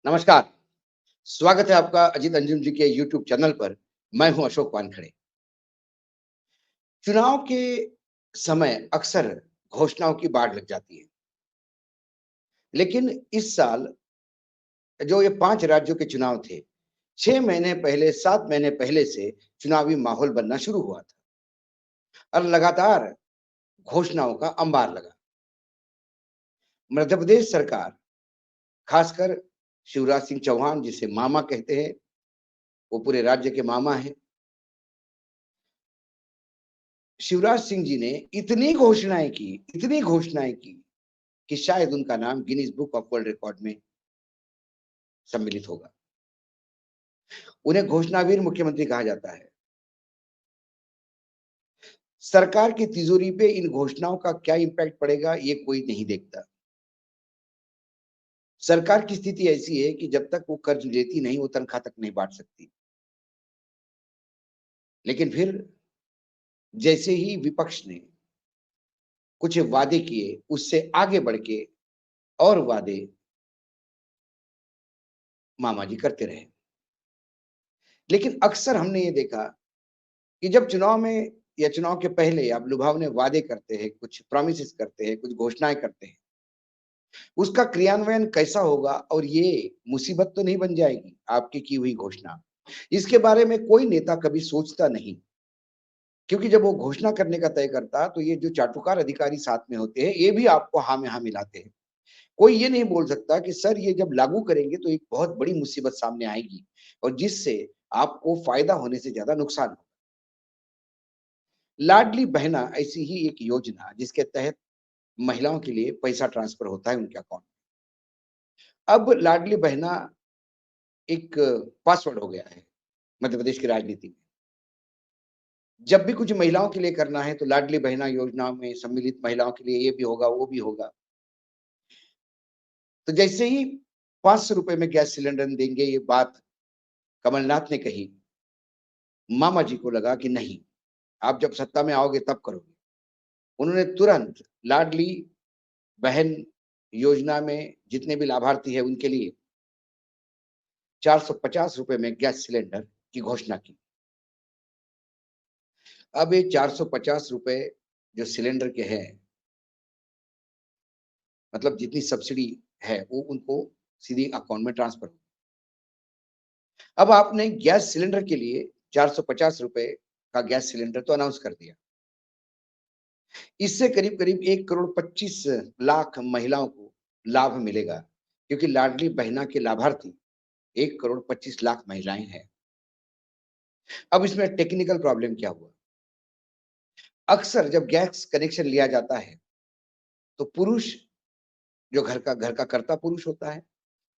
नमस्कार, स्वागत है आपका अजीत अंजुम जी के यूट्यूब चैनल पर। मैं हूं अशोक वानखड़े। चुनाव के समय अक्सर घोषणाओं की बाढ़ लग जाती है, लेकिन इस साल जो ये 5 राज्यों के चुनाव थे, 6 महीने पहले, 7 महीने पहले से चुनावी माहौल बनना शुरू हुआ था और लगातार घोषणाओं का अंबार लगा। मध्य प्रदेश सरकार, खासकर शिवराज सिंह चौहान जिसे मामा कहते हैं, वो पूरे राज्य के मामा हैं। शिवराज सिंह जी ने इतनी घोषणाएँ की कि शायद उनका नाम Guinness book of world record में सम्मिलित होगा। उन्हें घोषणावीर मुख्यमंत्री कहा जाता है। सरकार की तिजोरी पे इन घोषणाओं का क्या इम्पैक्ट पड़ेगा, ये कोई नहीं देखता। सरकार की स्थिति ऐसी है कि जब तक वो कर्ज लेती नहीं, वो तनख्वाह तक नहीं बाँट सकती। लेकिन फिर जैसे ही विपक्ष ने कुछ वादे किए, उससे आगे बढ़ के और वादे मामा जी करते रहे। लेकिन अक्सर हमने ये देखा कि जब चुनाव में या चुनाव के पहले आप लुभावने वादे करते हैं, कुछ प्रॉमिसेस करते हैं, कुछ घोषणाएँ करते हैं, उसका क्रियान्वयन कैसा होगा और ये मुसीबत तो नहीं बन जाएगी आपकी की हुई घोषणा। इसके बारे में कोई नेता कभी सोचता नहीं, क्योंकि जब वो घोषणा करने का तय करता, तो ये जो चाटुकार अधिकारी साथ में होते हैं, ये भी आपको हाँ में हाँ मिलाते हैं। कोई ये नहीं बोल सकता कि सर ये जब लागू करेंगे तो एक बहुत बड़ी मुसीबत सामने आएगी और जिससे आपको फ़ायदा होने से ज़्यादा नुकसान हो। लाडली बहना ऐसी ही एक योजना जिसके तहत महिलाओं के लिए पैसा ट्रांसफर होता है उनके अकाउंट में। अब लाडली बहना एक पासवर्ड हो गया है मध्य प्रदेश की राजनीति में। जब भी कुछ महिलाओं के लिए करना है तो लाडली बहना योजना में सम्मिलित महिलाओं के लिए ये भी होगा, वो भी होगा। तो जैसे ही ₹500 में गैस सिलेंडर देंगे ये बात कमलनाथ ने कही, मामा जी को लगा कि नहीं, आप जब सत्ता में आओगे तब करोगे। उन्होंने तुरंत लाडली बहन योजना में जितने भी लाभार्थी हैं उनके लिए ₹450 में गैस सिलेंडर की घोषणा की। अब ये ₹450 जो सिलेंडर के हैं, मतलब जितनी सब्सिडी है वो उनको सीधे अकाउंट में ट्रांसफर हो। अब आपने गैस सिलेंडर के लिए ₹450 का गैस सिलेंडर तो अनाउंस कर दिया। इससे करीब-करीब 1 करोड़ 25 लाख महिलाओं को लाभ मिलेगा, क्योंकि लाडली बहना के लाभार्थी 1 करोड़ 25 लाख महिलाएँ हैं। अब इसमें टेक्निकल प्रॉब्लम क्या हुआ? अक्सर जब गैस कनेक्शन लिया जाता है, तो पुरुष जो घर का कर्ता पुरुष होता है,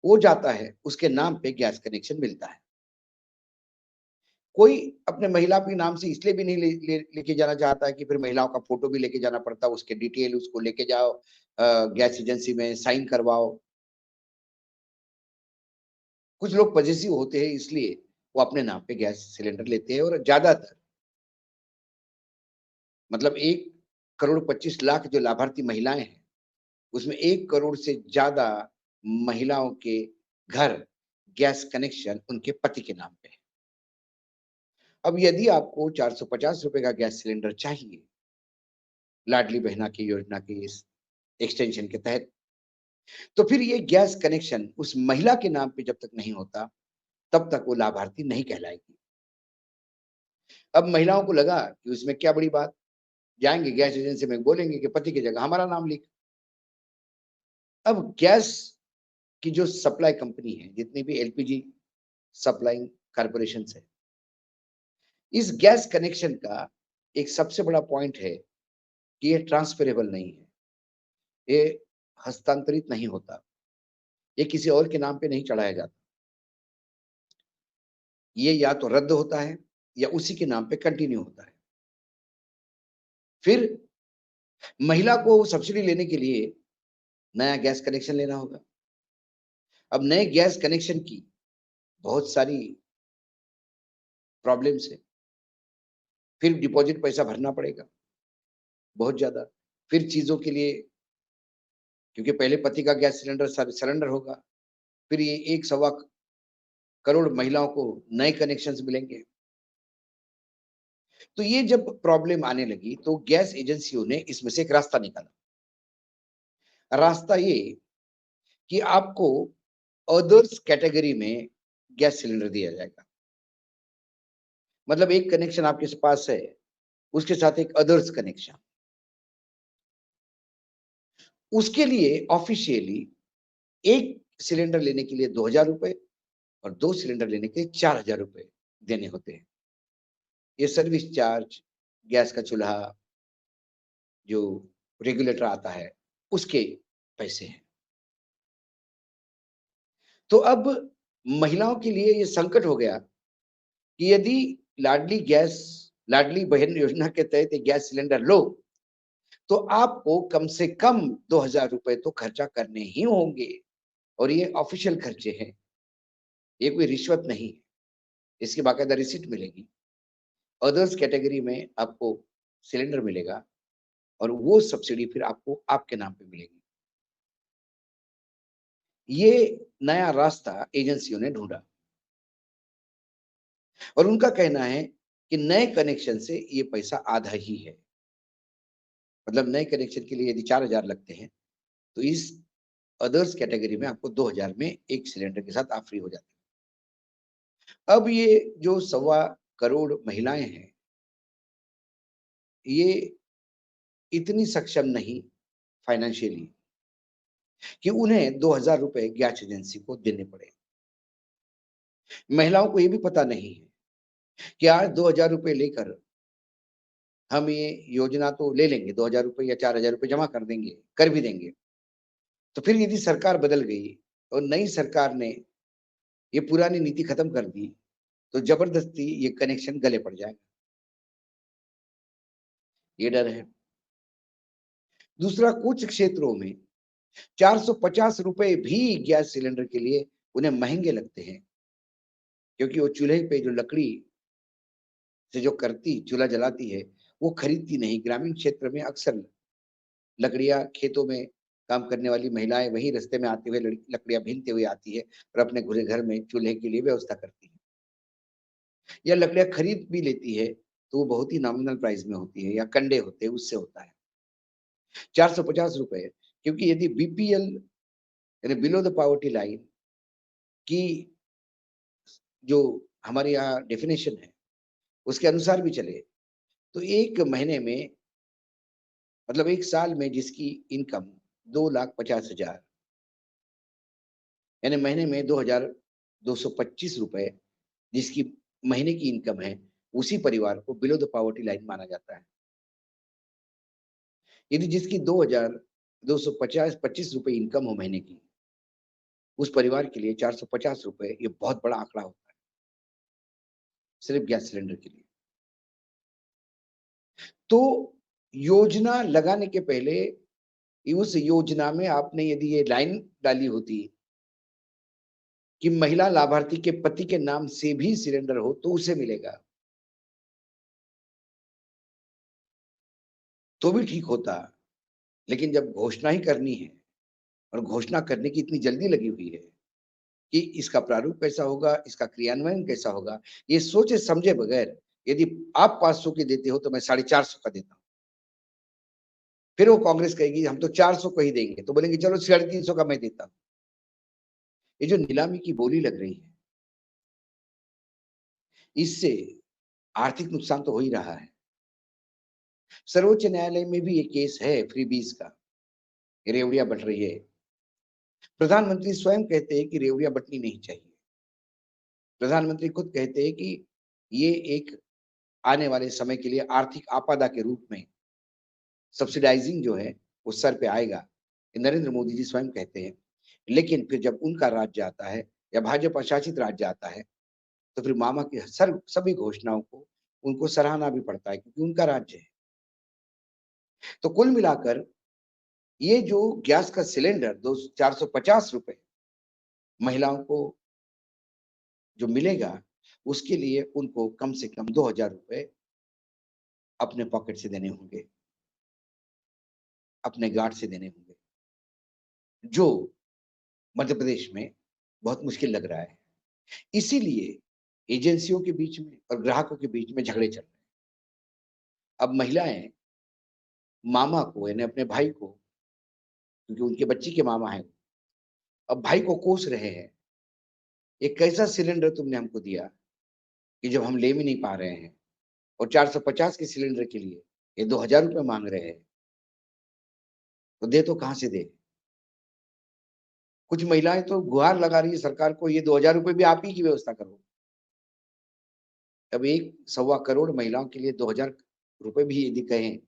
वो जाता है, उसके नाम पे गैस कनेक्शन मिलता है। कोई अपने महिला के नाम से इसलिए भी नहीं लेके जाना चाहता है कि फिर महिलाओं का फ़ोटो भी लेके जाना पड़ता है, उसके डिटेल उसको लेके जाओ गैस एजेंसी में साइन करवाओ। कुछ लोग पॉसेसिव होते हैं इसलिए वो अपने नाम पे गैस सिलेंडर लेते हैं और ज़्यादातर मतलब 1 करोड़ 25 लाख जो लाभार्थी महिलाएँ हैं, उसमें 1 करोड़ से ज़्यादा महिलाओं के घर गैस कनेक्शन उनके पति के नाम पे है। अब यदि आपको ₹450 का गैस सिलेंडर चाहिए, लाडली बहना की योजना की इस एक्सटेंशन के तहत, तो फिर ये गैस कनेक्शन उस महिला के नाम पे जब तक नहीं होता, तब तक वो लाभार्थी नहीं कहलाएगी। अब महिलाओं को लगा कि उसमें क्या बड़ी बात, जाएँगे गैस एजेंसी में बोलेंगे कि पति की जगह हमारा नाम लिख। अब गैस की जो सप्लाई कंपनी है, जितनी भी एलपीजी सप्लाइंग कॉर्पोरेशंस है, इस गैस कनेक्शन का एक सबसे बड़ा पॉइंट है कि ये ट्रांसफरेबल नहीं है, ये हस्तांतरित नहीं होता, ये किसी और के नाम पे नहीं चढ़ाया जाता। ये या तो रद्द होता है या उसी के नाम पे कंटिन्यू होता है। फिर महिला को सब्सिडी लेने के लिए नया गैस कनेक्शन लेना होगा। अब नए गैस कनेक्शन की बहुत सारी प्रॉब्लम्स है। फिर डिपॉज़िट पैसा भरना पड़ेगा, बहुत ज़्यादा। फिर चीज़ों के लिए क्योंकि पहले पति का गैस सिलेंडर सरेंडर होगा, फिर ये 1 सवा करोड़ महिलाओं को नए कनेक्शंस मिलेंगे। तो ये जब प्रॉब्लम आने लगी तो गैस एजेंसियों ने इसमें से एक रास्ता निकाला। रास्ता ये कि आपको अदर्स कैटेगरी में गैस सिलेंडर दिया जाएगा। मतलब एक कनेक्शन आपके पास है, उसके साथ एक अदर्स कनेक्शन। उसके लिए ऑफिशियली एक सिलेंडर लेने के लिए ₹2000 और 2 सिलेंडर लेने के लिए ₹4000 देने होते हैं। ये सर्विस चार्ज, गैस का चूल्हा जो रेगुलेटर आता है, उसके पैसे हैं। तो अब महिलाओं के लिए ये संकट हो गया कि यदि लाडली बहन योजना के तहत एक गैस सिलेंडर लो, तो आपको कम से कम ₹2000 तो खर्चा करने ही होंगे और ये ऑफिशियल खर्चे हैं। ये कोई रिश्वत नहीं है, इसकी बाकायदा रिसीट मिलेगी। अदर्स कैटेगरी में आपको सिलेंडर मिलेगा और वो सब्सिडी फिर आपको आपके नाम पे मिलेगी। ये नया रास्ता एजेंसियों ने ढूँढा और उनका कहना है कि नए कनेक्शन से ये पैसा आधा ही है। मतलब नए कनेक्शन के लिए यदि 4000 लगते हैं, तो इस अदर्स कैटेगरी में आपको 2000 में एक सिलेंडर के साथ आप फ्री हो जाते हैं। अब ये जो सवा करोड़ महिलाएँ हैं, ये इतनी सक्षम नहीं फाइनेंशियली कि उन्हें ₹2000 गैस एजेंसी को देने पड़े। महिलाओं को ये भी पता नहीं है कि आज ₹2000 लेकर हम ये योजना तो ले लेंगे, ₹2000 या ₹4000 जमा कर देंगे, कर भी देंगे। तो फिर यदि सरकार बदल गई और नई सरकार ने ये पुरानी नीति खत्म कर दी, तो ज़बरदस्ती ये कनेक्शन गले पड़ जाएगा। ये डर है। दूसरा, कुछ क्षेत्रों में ₹450 भी गैस सिलेंडर के लिए उन्हें महँगे लगते हैं, क्योंकि वो चूल्हे पे जो लकड़ी से जो चूल्हा जलाती है, वो खरीदती नहीं। ग्रामीण क्षेत्र में अक्सर लकड़ियाँ खेतों में काम करने वाली महिलाएँ वहीं रास्ते में आते हुए लकड़ियाँ भीनते हुए आती है और अपने घुरे घर में चूल्हे के लिए व्यवस्था करती है। या लकड़ियाँ खरीद भी लेती है, तो वो बहुत ही नॉमिनल प्राइस में होती है या कंडे होते हैं, उससे होता है। ₹450, क्योंकि यदि बीपीएल यानी बिलो द पॉवर्टी लाइन की जो हमारे यहाँ डेफिनिशन है, उसके अनुसार भी चले, तो 1 महीने में मतलब 1 साल में जिसकी इनकम 2,50,000 यानी महीने में ₹2225 जिसकी महीने की इनकम है, उसी परिवार को बिलो द पॉवर्टी लाइन माना जाता है। यदि जिसकी 2,250 ₹25 इनकम हो महीने की, उस परिवार के लिए ₹450 ये बहुत बड़ा आंकड़ा होता है, सिर्फ गैस सिलेंडर के लिए। तो योजना लगाने के पहले उस योजना में आपने यदि ये लाइन डाली होती कि महिला लाभार्थी के पति के नाम से भी सिलेंडर हो तो उसे मिलेगा, तो भी ठीक होता। लेकिन जब घोषणा ही करनी है और घोषणा करने की इतनी जल्दी लगी हुई है कि इसका प्रारूप कैसा होगा, इसका क्रियान्वयन कैसा होगा, ये सोचे समझे बगैर यदि आप 500 के देते हो तो मैं 450 का देता हूँ। फिर वो कांग्रेस कहेगी हम तो 400 को ही देंगे, तो बोलेंगे चलो 350 का मैं देता हूँ। ये जो नीलामी की बोली लग रही है, इससे आर्थिक नुकसान तो हो ही रहा है। सर्वोच्च न्यायालय में भी ये केस है फ्रीबीज का, रेवड़ियां बंट रही है। प्रधानमंत्री स्वयं कहते हैं कि रेवड़ियां बंटनी नहीं चाहिए। प्रधानमंत्री खुद कहते हैं कि ये एक आने वाले समय के लिए आर्थिक आपदा के रूप में सब्सिडाइजिंग जो है वो सर पे आएगा। ये नरेंद्र मोदी जी स्वयं कहते हैं। लेकिन फिर जब उनका राज्य आता है या भाजपा शासित राज्य आता है, तो फिर मामा की सभी घोषणाओं को उनको सराहना भी पड़ता है क्योंकि उनका राज्य है। तो कुल मिलाकर ये जो गैस का सिलेंडर दो ₹450 महिलाओं को जो मिलेगा, उसके लिए उनको कम से कम ₹2000 अपने पॉकेट से देने होंगे, अपने गार्ड से देने होंगे, जो मध्य प्रदेश में बहुत मुश्किल लग रहा है। इसीलिए एजेंसियों के बीच में और ग्राहकों के बीच में झगड़े चल रहे हैं। अब महिलाएँ मामा को यानी अपने भाई को, क्योंकि उनके बच्ची के मामा हैं, अब भाई को कोस रहे हैं, "ये कैसा सिलेंडर तुमने हमको दिया कि जब हम ले भी नहीं पा रहे हैं और 450 के सिलेंडर के लिए ये ₹2000 माँग रहे हैं, तो दे तो कहाँ से दें?" कुछ महिलाएँ तो गुहार लगा रही है सरकार को, "ये ₹2000 भी आप ही की व्यवस्था करो।" अब 1 सवा करोड़ महिलाओं के लिए ₹2000 भी यदि कहें,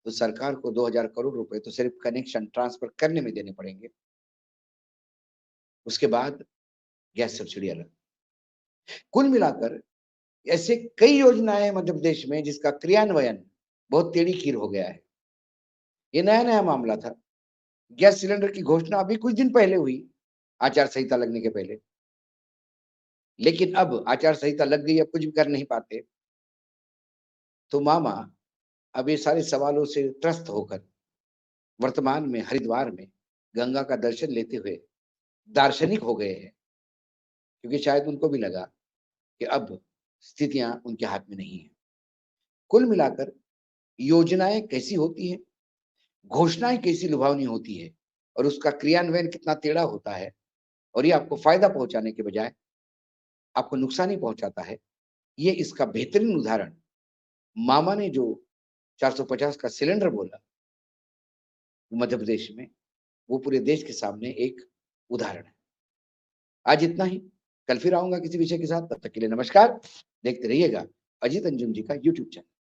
तो सरकार को 2000 करोड़ रुपए तो सिर्फ कनेक्शन ट्रांसफर करने में देने पड़ेंगे। उसके बाद गैस सब्सिडी अलग। कुल मिलाकर ऐसे कई योजनाएँ हैं मध्य प्रदेश में जिसका क्रियान्वयन बहुत टेढ़ी-खीर हो गया है। ये नया-नया मामला था। गैस सिलेंडर की घोषणा अभी कुछ दिन पहले हुई, आचार संहिता लगने के पहले। लेकिन अब आचार संहिता लग गई, अब कुछ भी कर नहीं पाते। तो मामा अब ये सारे सवालों से त्रस्त होकर वर्तमान में हरिद्वार में गंगा का दर्शन लेते हुए दार्शनिक हो गए हैं, क्योंकि शायद उनको भी लगा कि अब स्थितियाँ उनके हाथ में नहीं है। कुल मिलाकर योजनाएँ कैसी होती हैं, घोषणाएँ कैसी लुभावनी होती है और उसका क्रियान्वयन कितना टेढ़ा होता है और ये आपको फ़ायदा पहुँचाने के बजाय आपको नुकसान ही पहुँचाता है। ये इसका बेहतरीन उदाहरण मामा ने जो 450 का सिलेंडर बोला मध्य प्रदेश में, वो पूरे देश के सामने एक उदाहरण है। आज इतना ही, कल फिर आऊँगा किसी विषय के साथ, तब तक के लिए नमस्कार। देखते रहिएगा अजीत अंजुम जी का यूट्यूब चैनल।